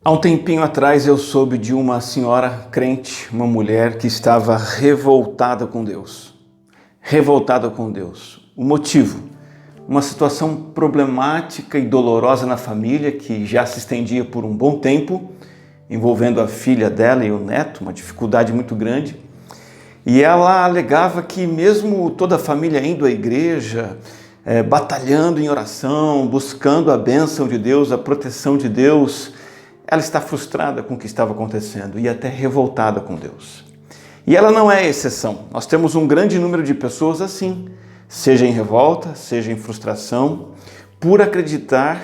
Há um tempinho atrás eu soube de uma senhora crente, uma mulher que estava revoltada com Deus. Revoltada com Deus. O motivo? Uma situação problemática e dolorosa na família que já se estendia por um bom tempo, envolvendo a filha dela e o neto, uma dificuldade muito grande. E ela alegava que mesmo toda a família indo à igreja, batalhando em oração, buscando a bênção de Deus, a proteção de Deus, ela está frustrada com o que estava acontecendo e até revoltada com Deus. E ela não é exceção. Nós temos um grande número de pessoas assim, seja em revolta, seja em frustração, por acreditar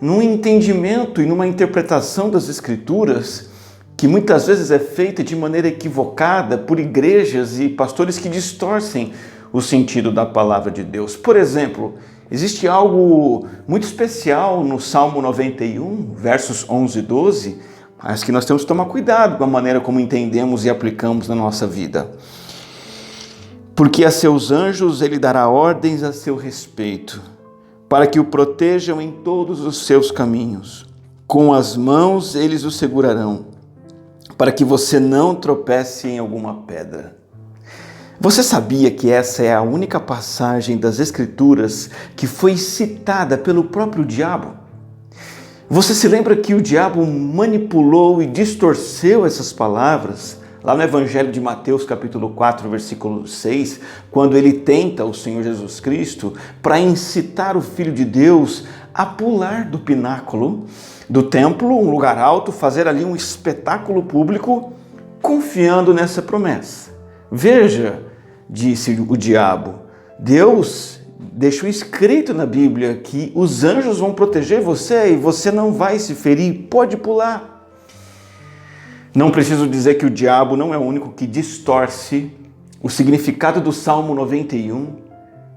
num entendimento e numa interpretação das Escrituras que muitas vezes é feita de maneira equivocada por igrejas e pastores que distorcem o sentido da palavra de Deus. Por exemplo, existe algo muito especial no Salmo 91, versos 11 e 12, mas que nós temos que tomar cuidado com a maneira como entendemos e aplicamos na nossa vida. Porque a seus anjos ele dará ordens a seu respeito, para que o protejam em todos os seus caminhos. Com as mãos eles o segurarão, para que você não tropece em alguma pedra. Você sabia que essa é a única passagem das Escrituras que foi citada pelo próprio diabo? Você se lembra que o diabo manipulou e distorceu essas palavras lá no Evangelho de Mateus, capítulo 4, versículo 6, quando ele tenta o Senhor Jesus Cristo para incitar o Filho de Deus a pular do pináculo do templo, um lugar alto, fazer ali um espetáculo público, confiando nessa promessa. Veja, disse o diabo, Deus deixou escrito na Bíblia que os anjos vão proteger você e você não vai se ferir, pode pular. Não preciso dizer que o diabo não é o único que distorce o significado do Salmo 91,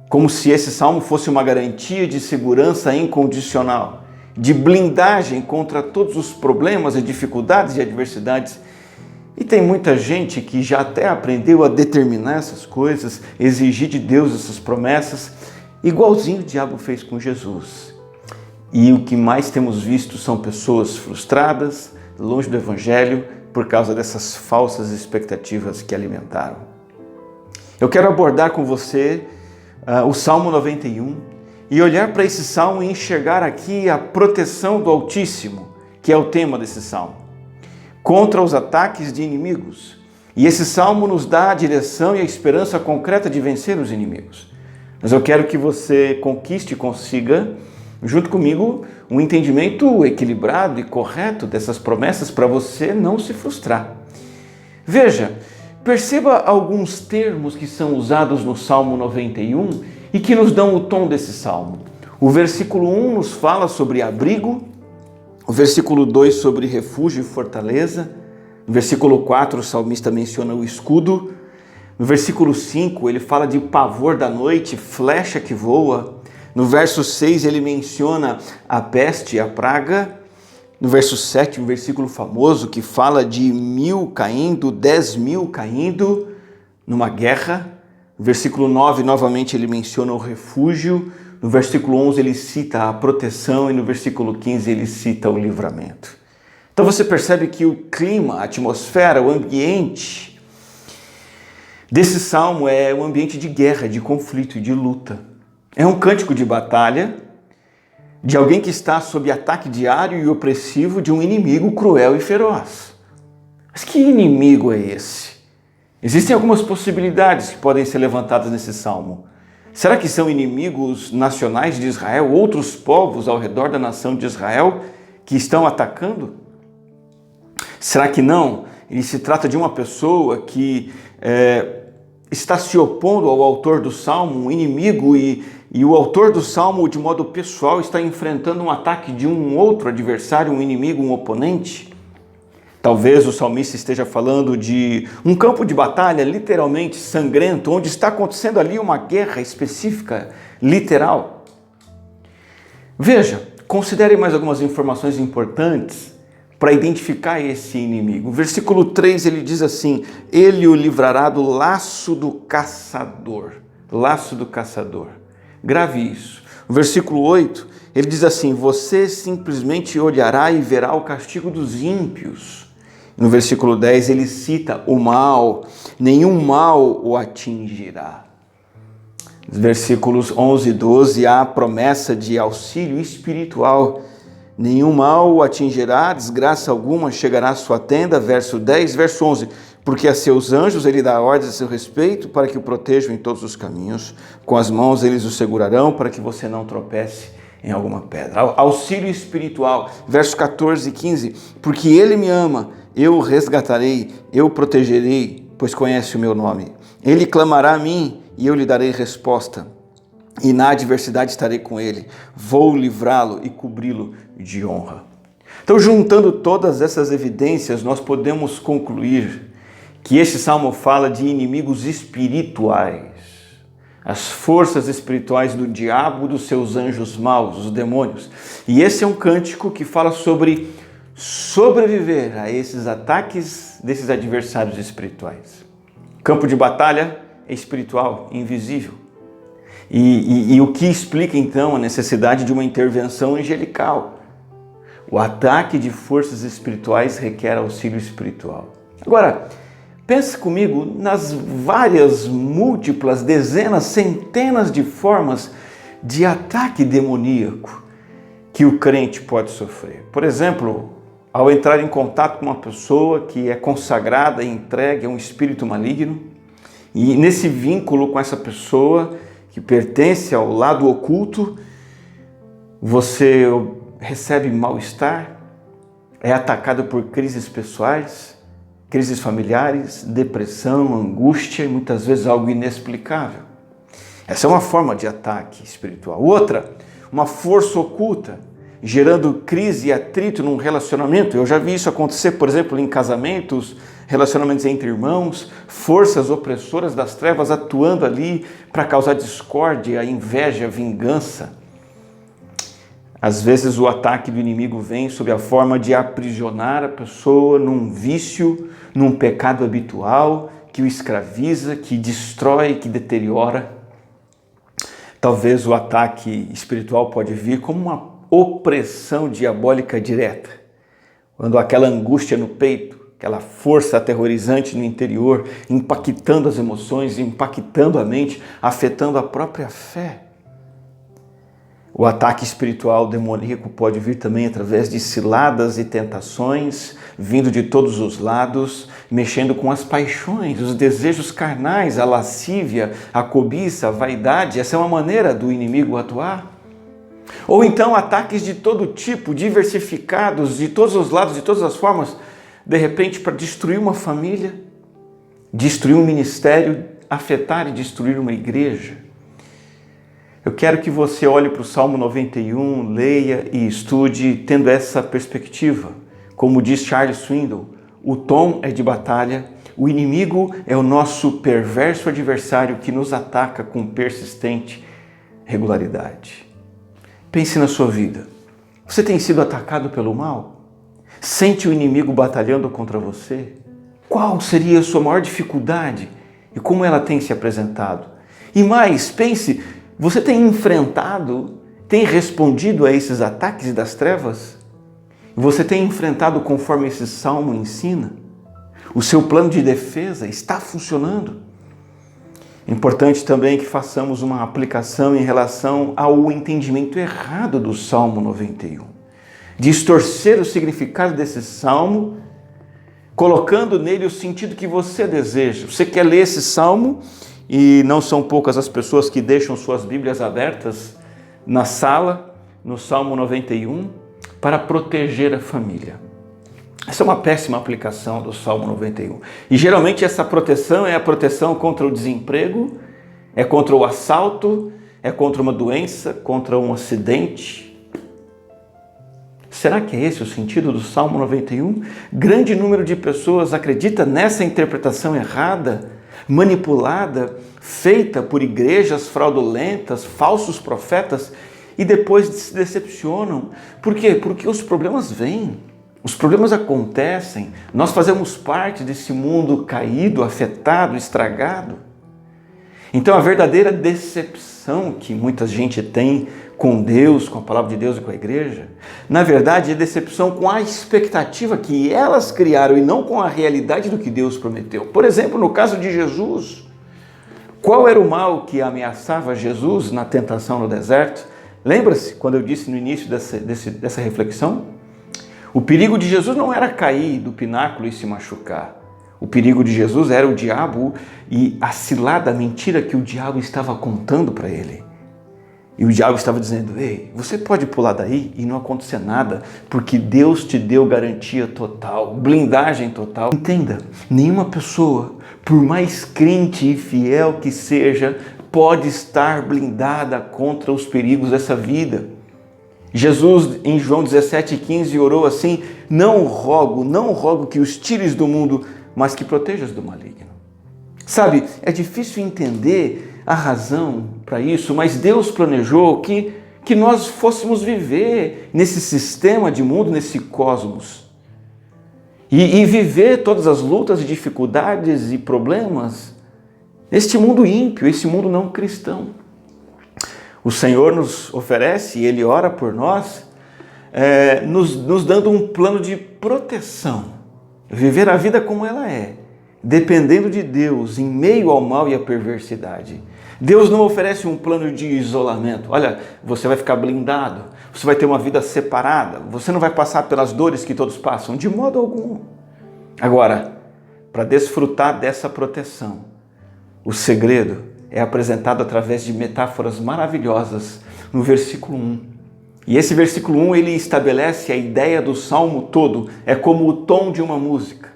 como se esse salmo fosse uma garantia de segurança incondicional, de blindagem contra todos os problemas e dificuldades e adversidades. E tem muita gente que já até aprendeu a determinar essas coisas, exigir de Deus essas promessas, igualzinho o diabo fez com Jesus. E o que mais temos visto são pessoas frustradas, longe do Evangelho, por causa dessas falsas expectativas que alimentaram. Eu quero abordar com você o Salmo 91 e olhar para esse salmo e enxergar aqui a proteção do Altíssimo, que é o tema desse salmo, contra os ataques de inimigos. E esse salmo nos dá a direção e a esperança concreta de vencer os inimigos. Mas eu quero que você conquiste e consiga, junto comigo, um entendimento equilibrado e correto dessas promessas para você não se frustrar. Veja, perceba alguns termos que são usados no Salmo 91 e que nos dão o tom desse salmo. O versículo 1 nos fala sobre abrigo, o versículo 2 sobre refúgio e fortaleza, no versículo 4 o salmista menciona o escudo, no versículo 5 ele fala de pavor da noite, flecha que voa, no verso 6 ele menciona a peste e a praga, no verso 7 um versículo famoso que fala de 1000 caindo, 10.000 caindo numa guerra, no versículo 9 novamente ele menciona o refúgio, no versículo 11 ele cita a proteção e no versículo 15 ele cita o livramento. Então você percebe que o clima, a atmosfera, o ambiente desse salmo é um ambiente de guerra, de conflito e de luta. É um cântico de batalha de alguém que está sob ataque diário e opressivo de um inimigo cruel e feroz. Mas que inimigo é esse? Existem algumas possibilidades que podem ser levantadas nesse salmo. Será que são inimigos nacionais de Israel, outros povos ao redor da nação de Israel que estão atacando? Será que não? Ele se trata de uma pessoa que está se opondo ao autor do salmo, um inimigo, e o autor do salmo, de modo pessoal, está enfrentando um ataque de um outro adversário, um inimigo, um oponente? Talvez o salmista esteja falando de um campo de batalha literalmente sangrento, onde está acontecendo ali uma guerra específica, literal. Veja, considere mais algumas informações importantes para identificar esse inimigo. O versículo 3 ele diz assim, ele o livrará do laço do caçador. Laço do caçador. Grave isso. O versículo 8, Ele diz assim: você simplesmente olhará e verá o castigo dos ímpios. No versículo 10 ele cita o mal, nenhum mal o atingirá. Nos versículos 11 e 12 há a promessa de auxílio espiritual. Nenhum mal o atingirá, desgraça alguma chegará à sua tenda. Verso 10, verso 11. Porque a seus anjos ele dá ordens a seu respeito para que o protejam em todos os caminhos. Com as mãos eles o segurarão para que você não tropece em alguma pedra. Auxílio espiritual. Verso 14 e 15. Porque ele me ama, eu o resgatarei, eu o protegerei, pois conhece o meu nome. Ele clamará a mim e eu lhe darei resposta. E na adversidade estarei com ele. Vou livrá-lo e cobri-lo de honra. Então, juntando todas essas evidências, nós podemos concluir que este salmo fala de inimigos espirituais, as forças espirituais do diabo, dos seus anjos maus, os demônios. E esse é um cântico que fala sobre sobreviver a esses ataques desses adversários espirituais. Campo de batalha é espiritual, invisível. E o que explica então a necessidade de uma intervenção angelical. O ataque de forças espirituais requer auxílio espiritual. Agora, pense comigo nas várias, múltiplas, dezenas, centenas de formas de ataque demoníaco que o crente pode sofrer. Por exemplo, ao entrar em contato com uma pessoa que é consagrada e entregue a um espírito maligno, e nesse vínculo com essa pessoa que pertence ao lado oculto, você recebe mal-estar, é atacado por crises pessoais, crises familiares, depressão, angústia e muitas vezes algo inexplicável. Essa é uma forma de ataque espiritual. Outra, uma força oculta, gerando crise e atrito num relacionamento. Eu já vi isso acontecer, por exemplo, em casamentos, relacionamentos entre irmãos, forças opressoras das trevas atuando ali para causar discórdia, inveja, vingança. Às vezes o ataque do inimigo vem sob a forma de aprisionar a pessoa num vício, num pecado habitual, que o escraviza, que destrói, que deteriora. Talvez o ataque espiritual pode vir como uma opressão diabólica direta, quando aquela angústia no peito, aquela força aterrorizante no interior, impactando as emoções, impactando a mente, afetando a própria fé. O ataque espiritual demoníaco pode vir também através de ciladas e tentações, vindo de todos os lados, mexendo com as paixões, os desejos carnais, a lascívia, a cobiça, a vaidade. Essa é uma maneira do inimigo atuar. Ou então ataques de todo tipo, diversificados, de todos os lados, de todas as formas, de repente para destruir uma família, destruir um ministério, afetar e destruir uma igreja. Eu quero que você olhe para o Salmo 91, leia e estude tendo essa perspectiva. Como diz Charles Swindoll, o tom é de batalha, o inimigo é o nosso perverso adversário que nos ataca com persistente regularidade. Pense na sua vida. Você tem sido atacado pelo mal? Sente o inimigo batalhando contra você? Qual seria a sua maior dificuldade e como ela tem se apresentado? E mais, pense, você tem enfrentado, tem respondido a esses ataques das trevas? Você tem enfrentado conforme esse salmo ensina? O seu plano de defesa está funcionando? Importante também que façamos uma aplicação em relação ao entendimento errado do Salmo 91. Distorcer o significado desse salmo, colocando nele o sentido que você deseja. Você quer ler esse salmo, e não são poucas as pessoas que deixam suas Bíblias abertas na sala, no Salmo 91, para proteger a família. Essa é uma péssima aplicação do Salmo 91. E geralmente essa proteção é a proteção contra o desemprego, é contra o assalto, é contra uma doença, contra um acidente. Será que é esse o sentido do Salmo 91? Grande número de pessoas acredita nessa interpretação errada, manipulada, feita por igrejas fraudulentas, falsos profetas, e depois se decepcionam. Por quê? Porque os problemas vêm. Os problemas acontecem, nós fazemos parte desse mundo caído, afetado, estragado. Então a verdadeira decepção que muita gente tem com Deus, com a palavra de Deus e com a igreja. Na verdade, é decepção com a expectativa que elas criaram e não com a realidade do que Deus prometeu. Por exemplo, no caso de Jesus, qual era o mal que ameaçava Jesus na tentação no deserto? Lembra-se quando eu disse no início dessa reflexão? O perigo de Jesus não era cair do pináculo e se machucar. O perigo de Jesus era o diabo e a cilada, a mentira que o diabo estava contando para ele. E o diabo estava dizendo: ei, você pode pular daí e não acontecer nada, porque Deus te deu garantia total, blindagem total. Entenda, nenhuma pessoa, por mais crente e fiel que seja, pode estar blindada contra os perigos dessa vida. Jesus, em João 17,15, orou assim: não rogo que os tires do mundo, mas que protejas do maligno. Sabe, é difícil entender a razão para isso, mas Deus planejou que nós fôssemos viver nesse sistema de mundo, nesse cosmos. E viver todas as lutas e dificuldades e problemas neste mundo ímpio, esse mundo não cristão. O Senhor nos oferece, e Ele ora por nós, nos dando um plano de proteção. Viver a vida como ela é, dependendo de Deus, em meio ao mal e à perversidade. Deus não oferece um plano de isolamento. Olha, você vai ficar blindado, você vai ter uma vida separada, você não vai passar pelas dores que todos passam, de modo algum. Agora, para desfrutar dessa proteção, o segredo é apresentado através de metáforas maravilhosas no versículo 1. E esse versículo 1, ele estabelece a ideia do salmo todo, é como o tom de uma música.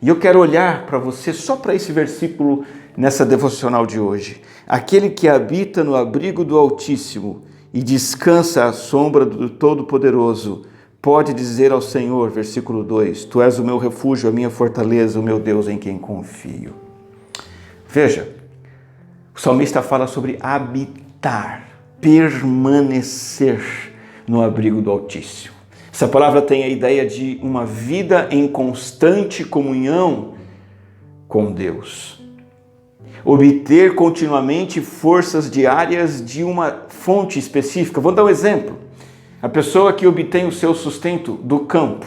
E eu quero olhar para você só para esse versículo nessa devocional de hoje. Aquele que habita no abrigo do Altíssimo e descansa à sombra do Todo-Poderoso, pode dizer ao Senhor, versículo 2, Tu és o meu refúgio, a minha fortaleza, o meu Deus em quem confio. Veja, o salmista fala sobre habitar, permanecer no abrigo do Altíssimo. Essa palavra tem a ideia de uma vida em constante comunhão com Deus. Obter continuamente forças diárias de uma fonte específica. Vou dar um exemplo. A pessoa que obtém o seu sustento do campo,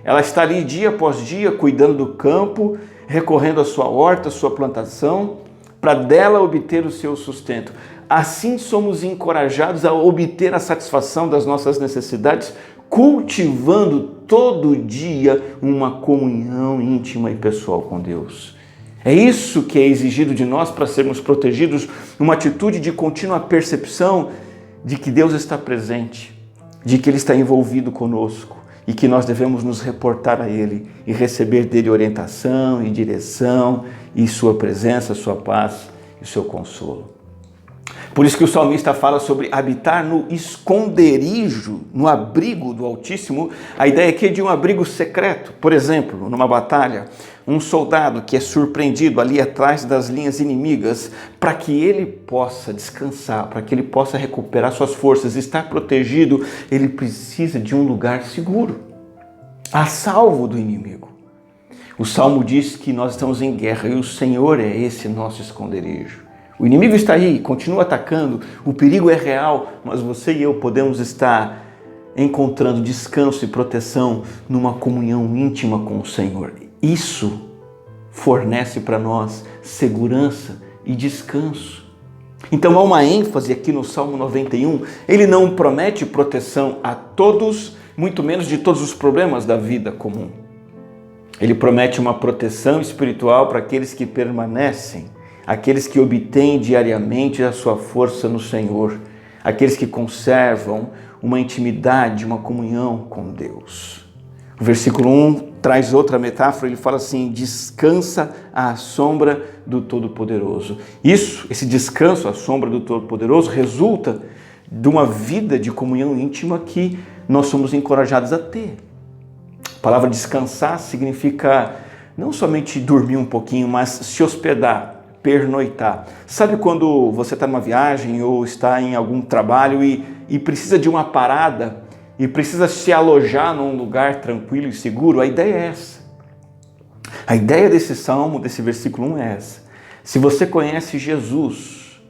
ela está ali dia após dia cuidando do campo, recorrendo à sua horta, à sua plantação, para dela obter o seu sustento. Assim somos encorajados a obter a satisfação das nossas necessidades, cultivando todo dia uma comunhão íntima e pessoal com Deus. É isso que é exigido de nós para sermos protegidos, uma atitude de contínua percepção de que Deus está presente, de que Ele está envolvido conosco e que nós devemos nos reportar a Ele e receber dele orientação e direção e sua presença, sua paz e seu consolo. Por isso que o salmista fala sobre habitar no esconderijo, no abrigo do Altíssimo. A ideia aqui é de um abrigo secreto. Por exemplo, numa batalha, um soldado que é surpreendido ali atrás das linhas inimigas, para que ele possa descansar, para que ele possa recuperar suas forças, estar protegido, ele precisa de um lugar seguro, a salvo do inimigo. O Salmo diz que nós estamos em guerra e o Senhor é esse nosso esconderijo. O inimigo está aí, continua atacando, o perigo é real, mas você e eu podemos estar encontrando descanso e proteção numa comunhão íntima com o Senhor. Isso fornece para nós segurança e descanso. Então há uma ênfase aqui no Salmo 91, ele não promete proteção a todos, muito menos de todos os problemas da vida comum. Ele promete uma proteção espiritual para aqueles que permanecem, aqueles que obtêm diariamente a sua força no Senhor, aqueles que conservam uma intimidade, uma comunhão com Deus. O versículo 1 traz outra metáfora, ele fala assim: descansa à sombra do Todo-Poderoso. Esse descanso à sombra do Todo-Poderoso resulta de uma vida de comunhão íntima que nós somos encorajados a ter. A palavra descansar significa não somente dormir um pouquinho, mas se hospedar, pernoitar. Sabe quando você está numa viagem ou está em algum trabalho e precisa de uma parada e precisa se alojar num lugar tranquilo e seguro? A ideia é essa. A ideia desse salmo, desse versículo 1 é essa. Se você conhece Jesus,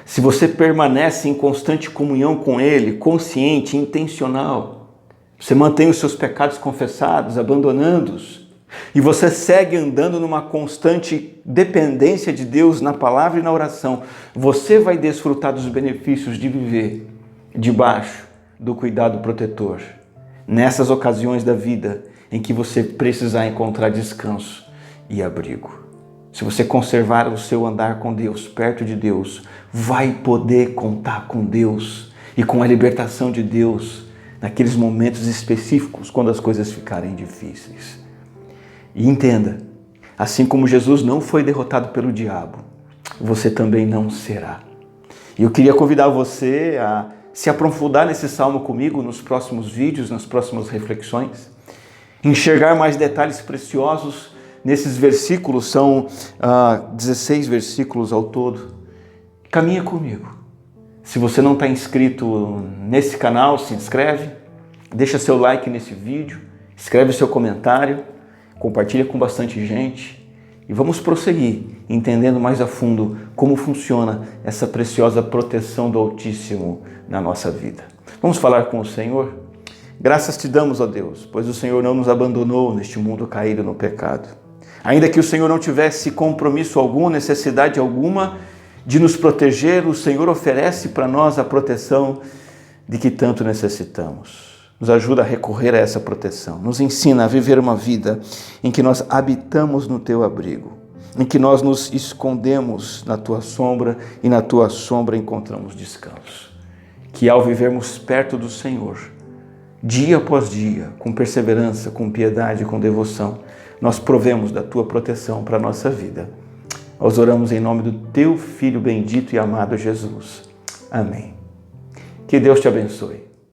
se você permanece em constante comunhão com Ele, consciente, intencional, você mantém os seus pecados confessados, abandonando-os, e você segue andando numa constante dependência de Deus na palavra e na oração, você vai desfrutar dos benefícios de viver debaixo do cuidado protetor, nessas ocasiões da vida em que você precisar encontrar descanso e abrigo. Se você conservar o seu andar com Deus, perto de Deus, vai poder contar com Deus e com a libertação de Deus naqueles momentos específicos, quando as coisas ficarem difíceis. E entenda, assim como Jesus não foi derrotado pelo diabo, você também não será. E eu queria convidar você a se aprofundar nesse salmo comigo nos próximos vídeos, nas próximas reflexões, enxergar mais detalhes preciosos nesses versículos, são 16 versículos ao todo. Caminha comigo. Se você não está inscrito nesse canal, se inscreve, deixa seu like nesse vídeo, escreve seu comentário, compartilha com bastante gente e vamos prosseguir entendendo mais a fundo como funciona essa preciosa proteção do Altíssimo na nossa vida. Vamos falar com o Senhor? Graças te damos, ó Deus, pois o Senhor não nos abandonou neste mundo caído no pecado. Ainda que o Senhor não tivesse compromisso algum, necessidade alguma de nos proteger, o Senhor oferece para nós a proteção de que tanto necessitamos. Nos ajuda a recorrer a essa proteção. Nos ensina a viver uma vida em que nós habitamos no teu abrigo, em que nós nos escondemos na tua sombra e na tua sombra encontramos descanso. Que ao vivermos perto do Senhor, dia após dia, com perseverança, com piedade, com devoção, nós provemos da tua proteção para a nossa vida. Nós oramos em nome do teu Filho bendito e amado Jesus. Amém. Que Deus te abençoe.